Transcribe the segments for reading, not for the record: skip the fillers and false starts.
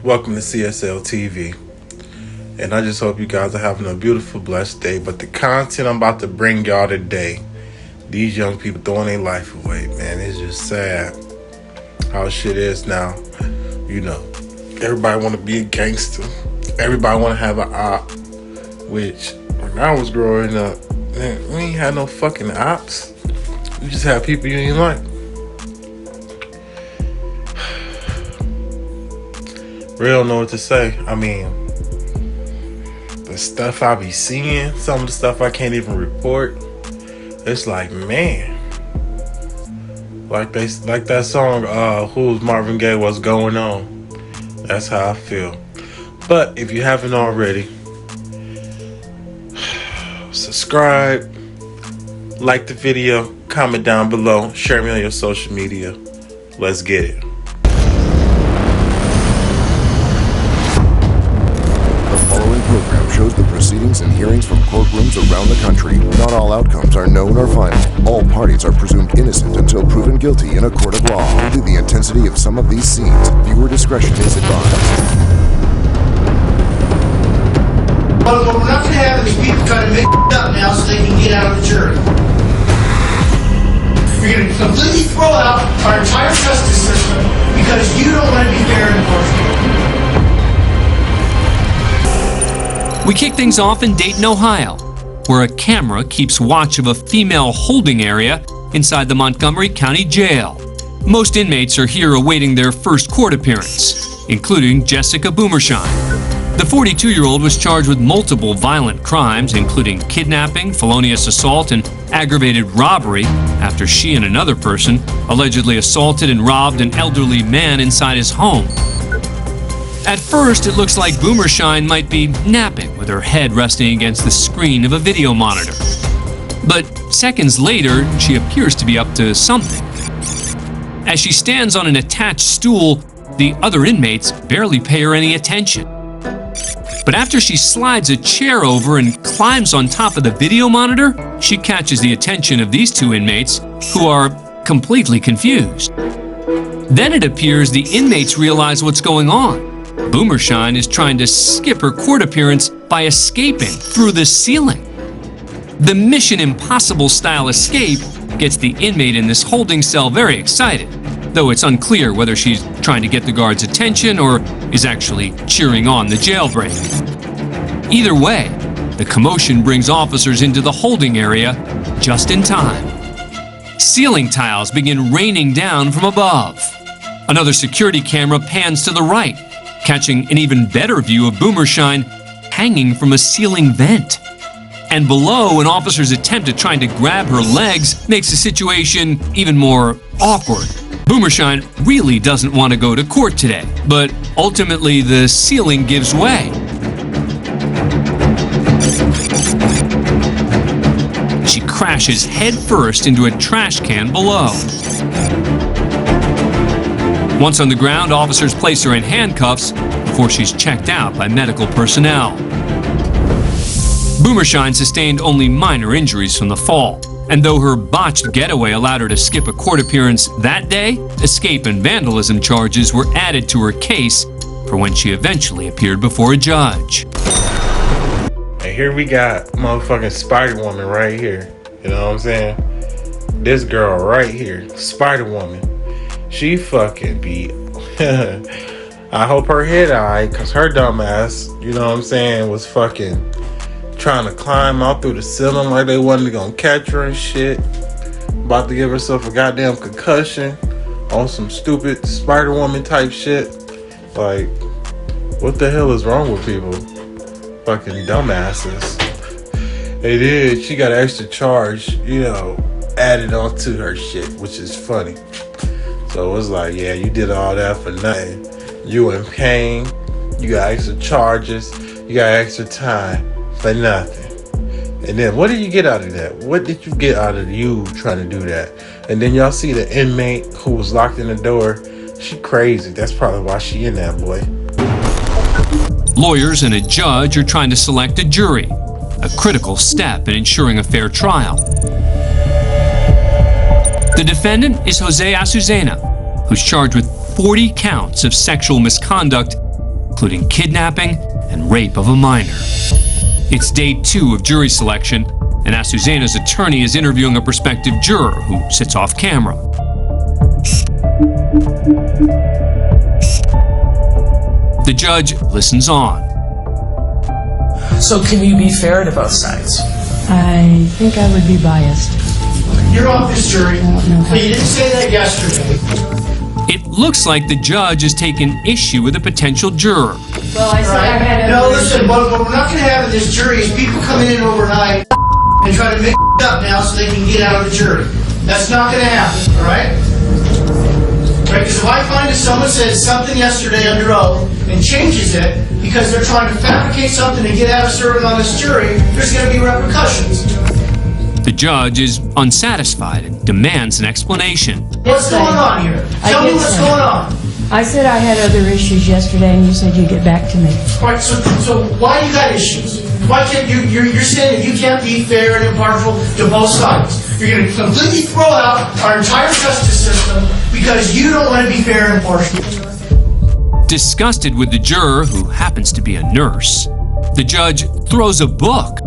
Welcome to CSL TV, and I just hope you guys are having a beautiful, blessed day. But the content I'm about to bring y'all today, these young people throwing their life away, man, it's just sad how shit is now. You know, everybody want to be a gangster, everybody want to have an op, which when I was growing up, man, we ain't had no fucking ops. You just had people you didn't like. Really don't know what to say. I mean, the stuff I be seeing, some of the stuff I can't even report, it's like, man, like that song, Who's Marvin Gaye, What's Going On? That's how I feel. But if you haven't already, subscribe, like the video, comment down below, share me on your social media. Let's get it. Program shows the proceedings and hearings from courtrooms around the country. Not all outcomes are known or final. All parties are presumed innocent until proven guilty in a court of law. Due to the intensity of some of these scenes, viewer discretion is advised. What we're not going to have is people trying to make it up now so they can get out of the jury. You're going to completely throw out our entire justice system because you don't want to be fair and impartial. We kick things off in Dayton, Ohio, where a camera keeps watch of a female holding area inside the Montgomery County Jail. Most inmates are here awaiting their first court appearance, including Jessica Boomershine. The 42-year-old was charged with multiple violent crimes, including kidnapping, felonious assault, and aggravated robbery after she and another person allegedly assaulted and robbed an elderly man inside his home. At first, it looks like Boomershine might be napping with her head resting against the screen of a video monitor. But seconds later, she appears to be up to something. As she stands on an attached stool, the other inmates barely pay her any attention. But after she slides a chair over and climbs on top of the video monitor, she catches the attention of these two inmates, who are completely confused. Then it appears the inmates realize what's going on. Boomershine is trying to skip her court appearance by escaping through the ceiling. The Mission Impossible style escape gets the inmate in this holding cell very excited, though it's unclear whether she's trying to get the guards' attention or is actually cheering on the jailbreak. Either way, the commotion brings officers into the holding area just in time. Ceiling tiles begin raining down from above. Another security camera pans to the right, catching an even better view of Boomershine hanging from a ceiling vent. And below, an officer's attempt at trying to grab her legs makes the situation even more awkward. Boomershine really doesn't want to go to court today, but ultimately the ceiling gives way. She crashes headfirst into a trash can below. Once on the ground, officers place her in handcuffs before she's checked out by medical personnel. Boomershine sustained only minor injuries from the fall, and though her botched getaway allowed her to skip a court appearance that day, escape and vandalism charges were added to her case for when she eventually appeared before a judge. And here we got motherfucking Spider-Woman right here. You know what I'm saying? This girl right here, Spider-Woman. She fucking be I hope her head alright, cause her dumb ass, you know what I'm saying, was fucking trying to climb out through the ceiling like they wasn't gonna catch her and shit. About to give herself a goddamn concussion on some stupid Spider-Woman type shit. Like, what the hell is wrong with people? Fucking dumbasses. They did. She got extra charge, you know, added onto her shit, which is funny. So it was like, yeah, you did all that for nothing. You in pain, you got extra charges, you got extra time for nothing. And then what did you get out of that? What did you get out of you trying to do that? And then y'all see the inmate who was locked in the door. She crazy. That's probably why she in that, boy. Lawyers and a judge are trying to select a jury, a critical step in ensuring a fair trial. The defendant is Jose Azucena, who's charged with 40 counts of sexual misconduct, including kidnapping and rape of a minor. It's day 2 of jury selection, and Azucena's attorney is interviewing a prospective juror who sits off camera. The judge listens on. So can you be fair to both sides? I think I would be biased. You're off this jury, but you didn't say that yesterday. It looks like the judge has taken issue with a potential juror. Well, I said I had No, listen, what we're not going to have in this jury is people coming in overnight and try to make up now so they can get out of the jury. That's not going to happen, all right? Right? Because if I find that someone said something yesterday under oath and changes it because they're trying to fabricate something to get out of serving on this jury, there's going to be repercussions. The judge is unsatisfied and demands an explanation. What's going on here? Tell me what's going on. I said I had other issues yesterday, and you said you'd get back to me. All right, so why you got issues? Why can't you're saying that you can't be fair and impartial to both sides? You're going to completely throw out our entire justice system because you don't want to be fair and impartial. Disgusted with the juror, who happens to be a nurse, the judge throws a book,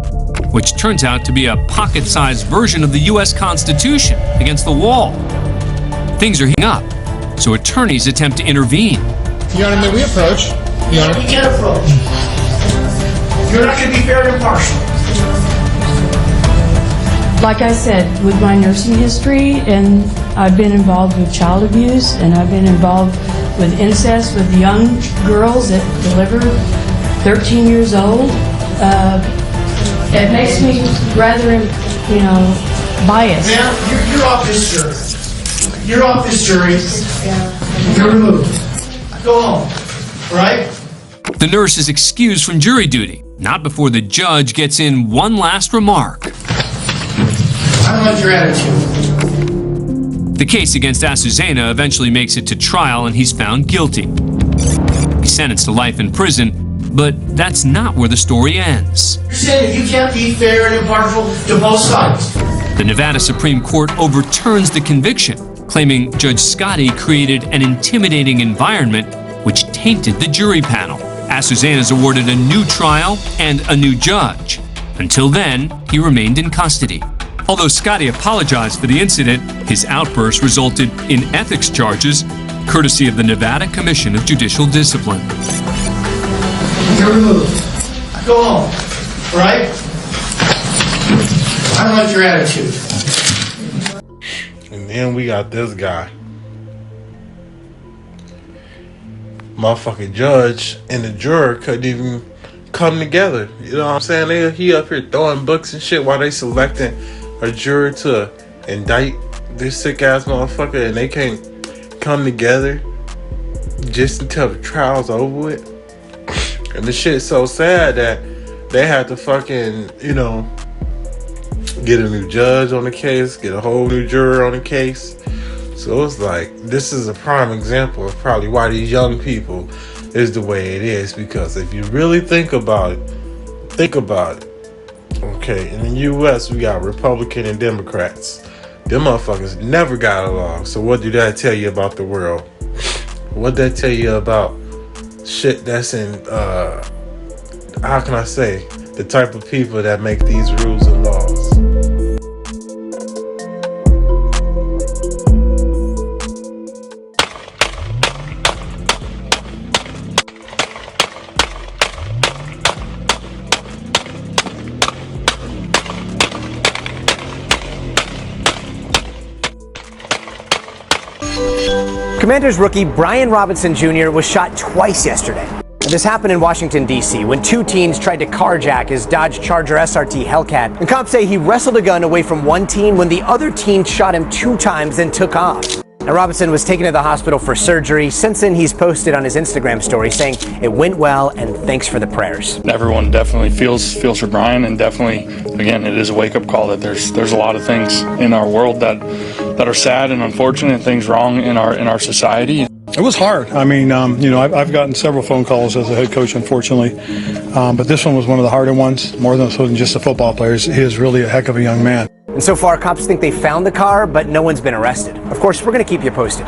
which turns out to be a pocket-sized version of the U.S. Constitution, against the wall. Things are heating up, so attorneys attempt to intervene. Your Honor, may we approach? Your Honor. We can't approach. You're not going to be fair and impartial. Like I said, with my nursing history, and I've been involved with child abuse, and I've been involved with incest with young girls that deliver 13 years old. It makes me rather, biased. Ma'am, you're off this jury. You're off this jury. You're removed. Go home. All right? The nurse is excused from jury duty, not before the judge gets in one last remark. I don't like your attitude. The case against Azucena eventually makes it to trial, and he's found guilty. He's sentenced to life in prison, but that's not where the story ends. You're saying that you can't be fair and impartial to both sides. The Nevada Supreme Court overturns the conviction, claiming Judge Scotti created an intimidating environment which tainted the jury panel. Azucena is awarded a new trial and a new judge. Until then, he remained in custody. Although Scotti apologized for the incident, his outburst resulted in ethics charges, courtesy of the Nevada Commission of Judicial Discipline. You're removed. Go home. All right? I don't like your attitude. And then we got this guy. Motherfucking judge and the juror couldn't even come together. You know what I'm saying? He up here throwing books and shit while they selecting a juror to indict this sick ass motherfucker, and they can't come together just until the trial's over with. And the shit's so sad that they had to fucking, get a new judge on the case, get a whole new juror on the case. So it's like, this is a prime example of probably why these young people is the way it is. Because if you really think about it. Okay, in the U.S. we got Republican and Democrats. Them motherfuckers never got along. So what do that tell you about the world? What that tell you about shit that's in, how can I say, the type of people that make these rules and laws? Commanders rookie Brian Robinson Jr. was shot twice yesterday. This happened in Washington, D.C., when two teens tried to carjack his Dodge Charger SRT Hellcat. And cops say he wrestled a gun away from one teen when the other teen shot him 2 times and took off. Now, Robinson was taken to the hospital for surgery. Since then, he's posted on his Instagram story saying it went well and thanks for the prayers. Everyone definitely feels for Brian, and definitely, again, it is a wake-up call that there's a lot of things in our world that are sad and unfortunate, and things wrong in our society. It was hard. I mean, I've gotten several phone calls as a head coach, unfortunately, but this one was one of the harder ones, more than just a football player. He is really a heck of a young man. And so far, cops think they found the car, but no one's been arrested. Of course, we're going to keep you posted.